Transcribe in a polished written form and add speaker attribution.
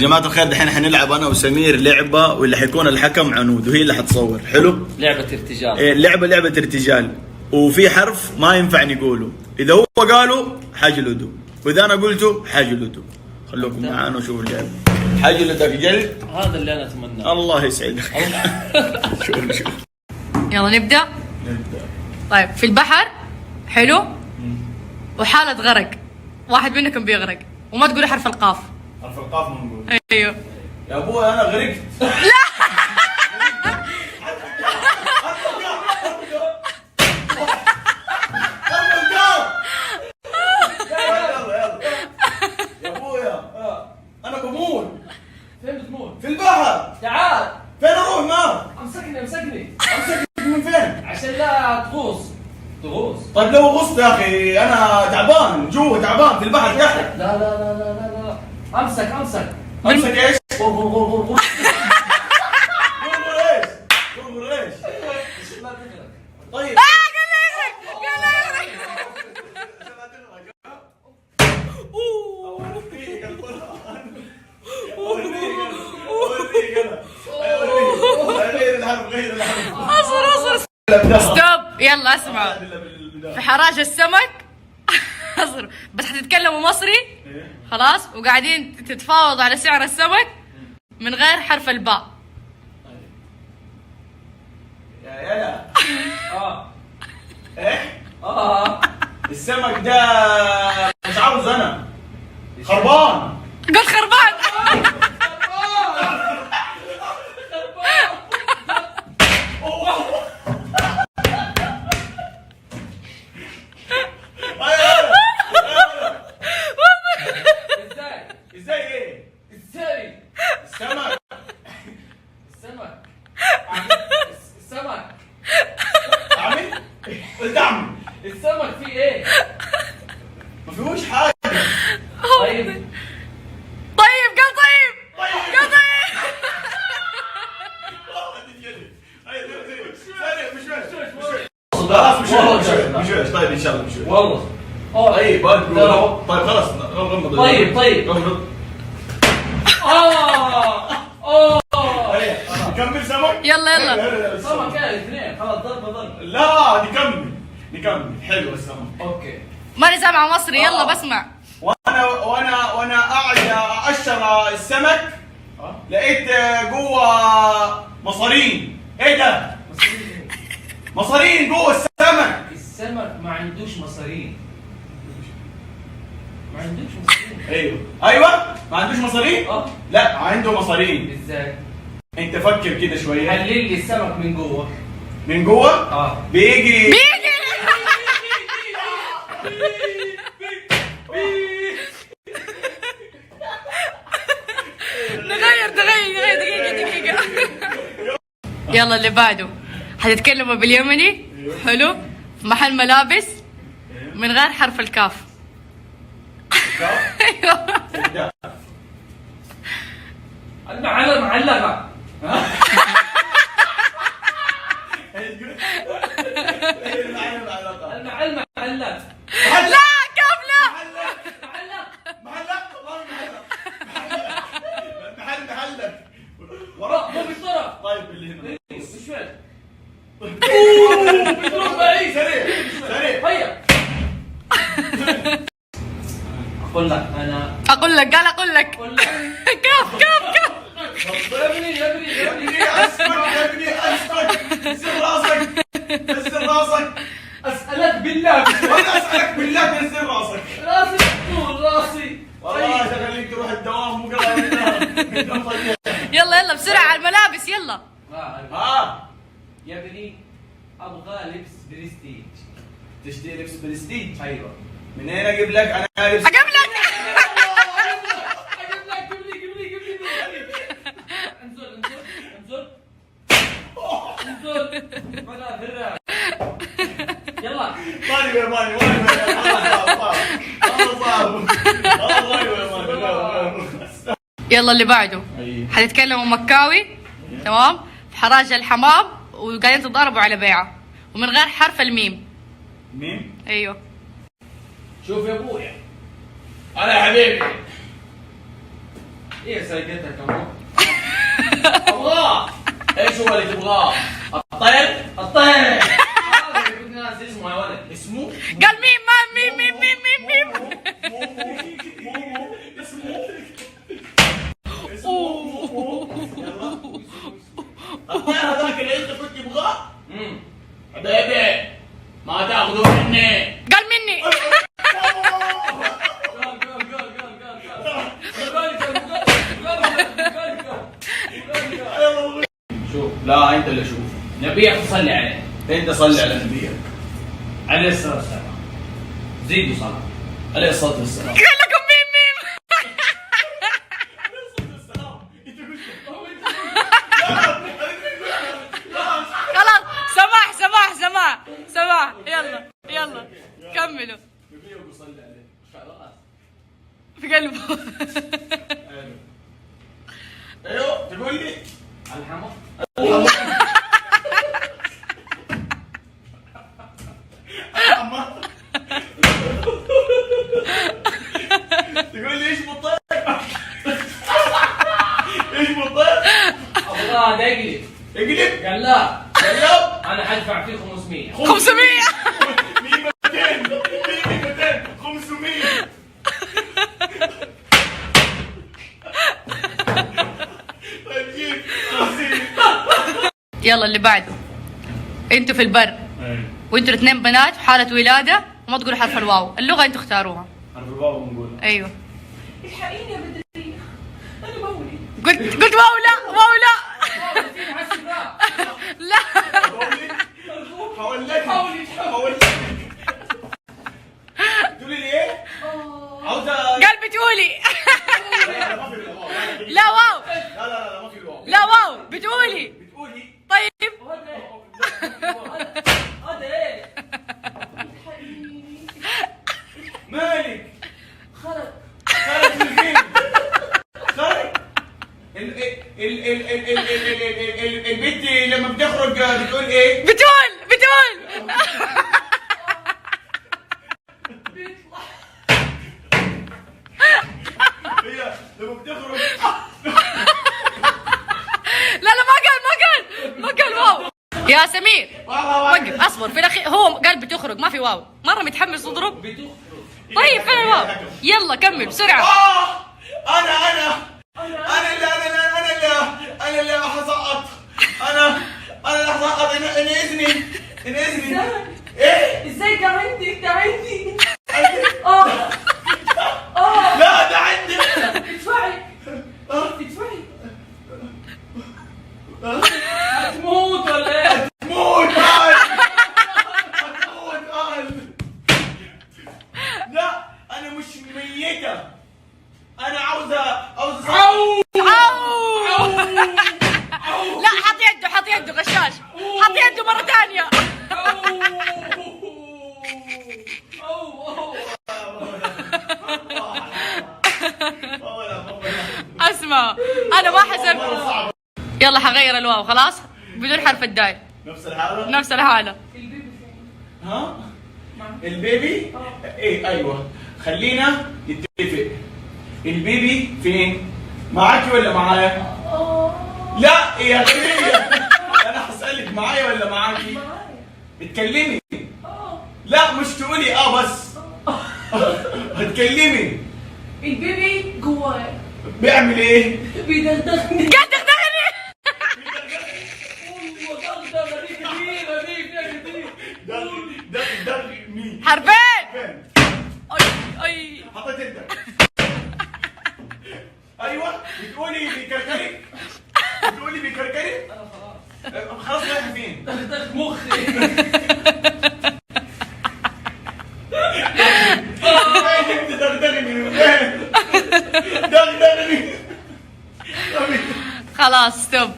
Speaker 1: يا جماعة الخير، دحين حنلعب أنا وسمير لعبة، واللي حيكون الحكم عنود وهي اللي حتصور. حلو؟
Speaker 2: لعبة ارتجال.
Speaker 1: إيه، لعبة ارتجال، وفي حرف ما ينفع نقوله، إذا هو قاله حجلده، وإذا أنا قلته حجلده. خلوكم معانا وشوفوا اللعبة. حجلدك جلد.
Speaker 2: هذا اللي أنا أتمناه.
Speaker 1: الله يسعدك. شوف.
Speaker 3: يلا نبدأ. طيب، في البحر. حلو. وحالة غرق، واحد منكم بيغرق وما تقولي حرف القاف.
Speaker 1: حرف القاف ما نقول.
Speaker 3: ايوه
Speaker 1: يا أبوي أنا غرقت.
Speaker 2: فين بتموت؟
Speaker 1: في البحر.
Speaker 2: تعال.
Speaker 1: فين اروح معك؟
Speaker 2: امسكني.
Speaker 1: امسكك من فين؟
Speaker 2: عشان لا تغوص.
Speaker 1: طيب لو غصت يا اخي، انا تعبان جوا، تعبان في البحر تحت.
Speaker 2: لا. امسك.
Speaker 1: امسك ايش؟
Speaker 2: غور.
Speaker 1: قول ايش؟
Speaker 2: لا تغرق.
Speaker 1: طيب
Speaker 3: اصبر ستوب. يلا اسمعوا. في حراج السمك. اصبر بس حتتكلموا مصري. خلاص، وقاعدين تتفاوضوا على سعر السمك من غير حرف الباء.
Speaker 1: يا يلا. ايه؟
Speaker 2: اه
Speaker 1: السمك ده مش عاوز انا، خربان.
Speaker 3: قلت خربان.
Speaker 1: ازاي ايه؟ السمك. عمي؟ قلت عمي.
Speaker 2: السمك فيه ايه؟
Speaker 1: ما فيهوش حاجه.
Speaker 2: طيب
Speaker 3: قال طيب.
Speaker 1: خلاص مش طيب ان شاء الله مش
Speaker 2: والله.
Speaker 1: طيب طيب خلاص غمض.
Speaker 2: طيب.
Speaker 1: غمض. نكمل سمك.
Speaker 3: يلا.
Speaker 2: سمك ايه؟ اثنين. خلاص ضرب.
Speaker 1: لا نكمل. حلو السمك.
Speaker 2: اوكي.
Speaker 3: ماني سامعة مصري. يلا بسمع.
Speaker 1: وانا قاعد اقشر السمك، لقيت جوه مصارين. ايه ده؟ مصارين جوه السمك.
Speaker 2: السمك ما عندوش مصارين.
Speaker 1: ايوه ما عندوش مصارين. لا عنده مصارين.
Speaker 2: ازاي؟
Speaker 1: انت فكر كده شويه.
Speaker 2: حلل لي السمك من جوه.
Speaker 1: من جوه. بيجي.
Speaker 3: نغير دقيقة. يلا اللي بعده. حتتكلموا باليمني. حلو. في محل ملابس من غير حرف الكاف.
Speaker 2: المعلقة. المعلق.
Speaker 3: لا كاف لا.
Speaker 1: محلك
Speaker 2: ورا مو بالطرف.
Speaker 1: طيب اللي هنا
Speaker 2: شوي.
Speaker 1: سريع.
Speaker 2: هيا. اقول لك.
Speaker 3: اقول لك كاف.
Speaker 2: يا ابني
Speaker 1: اسكت. نزل راسك.
Speaker 2: اسالك بالله.
Speaker 1: وانا اسالك بالله تنزل راسك.
Speaker 2: راسي طول راسي.
Speaker 1: والله خليك تروح الدوام مو قادر.
Speaker 3: يلا بسرعة على الملابس. يلا.
Speaker 2: يا ابني ابغى لبس برستيج.
Speaker 1: تشتري لبس برستيج؟
Speaker 2: ايوه.
Speaker 1: منين اجيب لك انا لبس؟
Speaker 3: اجيب لك.
Speaker 2: قبل لي. انزل. ولا برا. يلا.
Speaker 1: طيب يا ماني
Speaker 3: يلا اللي بعده. حتتكلموا مكاوي. تمام. في حراج الحمام وقاعدين تتضاربوا على بيعة ومن غير حرف الميم.
Speaker 1: ميم؟
Speaker 3: ايوه.
Speaker 2: شوف يا ابويا.
Speaker 1: انا يا حبيبي
Speaker 2: ايه سيدتك ابغاه ابغاه. ايش هو اللي تبغاه؟ الطير الطير. هذا اللي كنت ناسي اسمه يا ولد. اسمه
Speaker 3: قال ميم ما ميم ميم ميم ميم ميم.
Speaker 1: الطير هذاك اللي انت كنت تبغاه؟
Speaker 2: حبيبي ما تاخذوا مني.
Speaker 3: قال مني.
Speaker 2: شوف
Speaker 1: لا انت اللي شوف.
Speaker 2: نبيك تصلي عليه
Speaker 1: انت صلي على نبيك
Speaker 2: عليه الصلاه والسلام. زيدوا صلاه.
Speaker 1: عليه الصلاه والسلام.
Speaker 3: قال لكم ميم ميم. خلاص سماح سماح سماح سماح. يلا يلا كملوا. في قلبه.
Speaker 1: ايوه تقول لي
Speaker 2: الحمد
Speaker 1: تقول لي ايش بالطير؟ ايش بالطير؟
Speaker 2: ابغاه دقلي.
Speaker 1: اقلب
Speaker 2: قال لا
Speaker 1: قلب
Speaker 2: انا حدفع فيه 500.
Speaker 3: 500.
Speaker 1: 200 500.
Speaker 3: يلا اللي بعده. انتوا في البر وانتوا الاثنين بنات في حالة ولادة وما تقولوا حرف الواو، اللغة انتوا اختاروها.
Speaker 1: حرف الواو بنقولها.
Speaker 3: ايوه.
Speaker 4: الحقيني يا بدرية أنا مولي.
Speaker 3: قلت واو لا واو لا. لا
Speaker 1: حولت تقولي لي ايه؟ عاوزة
Speaker 3: قال بتقولي.
Speaker 1: لا ما في الواو.
Speaker 3: لا واو
Speaker 1: لا لا لا ما في الواو.
Speaker 3: لا واو بتقولي.
Speaker 1: بتقولي
Speaker 3: طيب
Speaker 2: هذا ايه؟
Speaker 1: مالك
Speaker 4: خرج
Speaker 1: خارج من فين؟ خارج البنت لما بتخرج بتقول ايه؟
Speaker 3: بتقول.
Speaker 1: هي لما بتخرج
Speaker 3: لا لا ما قال واو. يا سمير وقف اصبر. في الاخير هو قال بتخرج ما في واو. مرة متحمس تضرب. طيب فين الواو؟ يلا كمل بسرعة.
Speaker 1: انا اللي حسقط. انا اللي حسقط. انا اذني ايه؟
Speaker 4: ازاي ده عندي
Speaker 1: لا ده عندي.
Speaker 4: ادفعي
Speaker 2: هتموت ولا ايه؟
Speaker 1: موت قال. لا انا مش ميتة. انا عاوزة
Speaker 3: لا حط يده غشاش. حط يده مرة ثانية. اسمع انا ما حسب. يلا حغير الواو خلاص بدون حرف الدال. نفس الحالة.
Speaker 1: ها؟ البيبي؟ ايه ايوه خلينا نتفق. البيبي فين؟ معاكي ولا معايا؟ لا يا غبية. انا هسألك معايا ولا معاكي؟ اتكلمي. لا مش تقولي بس. هتكلمي.
Speaker 4: البيبي جواي
Speaker 1: بيعمل ايه؟
Speaker 4: بيدغدغني.
Speaker 3: قاعد تخدعني.
Speaker 1: مين؟
Speaker 3: حرفين.
Speaker 1: فين؟
Speaker 3: اي
Speaker 1: حطيت انت. ايوه بتقولي بيكركرك. خلاص رايح فين؟
Speaker 2: مخي.
Speaker 1: انت دغدغني.
Speaker 3: خلاص ستوب.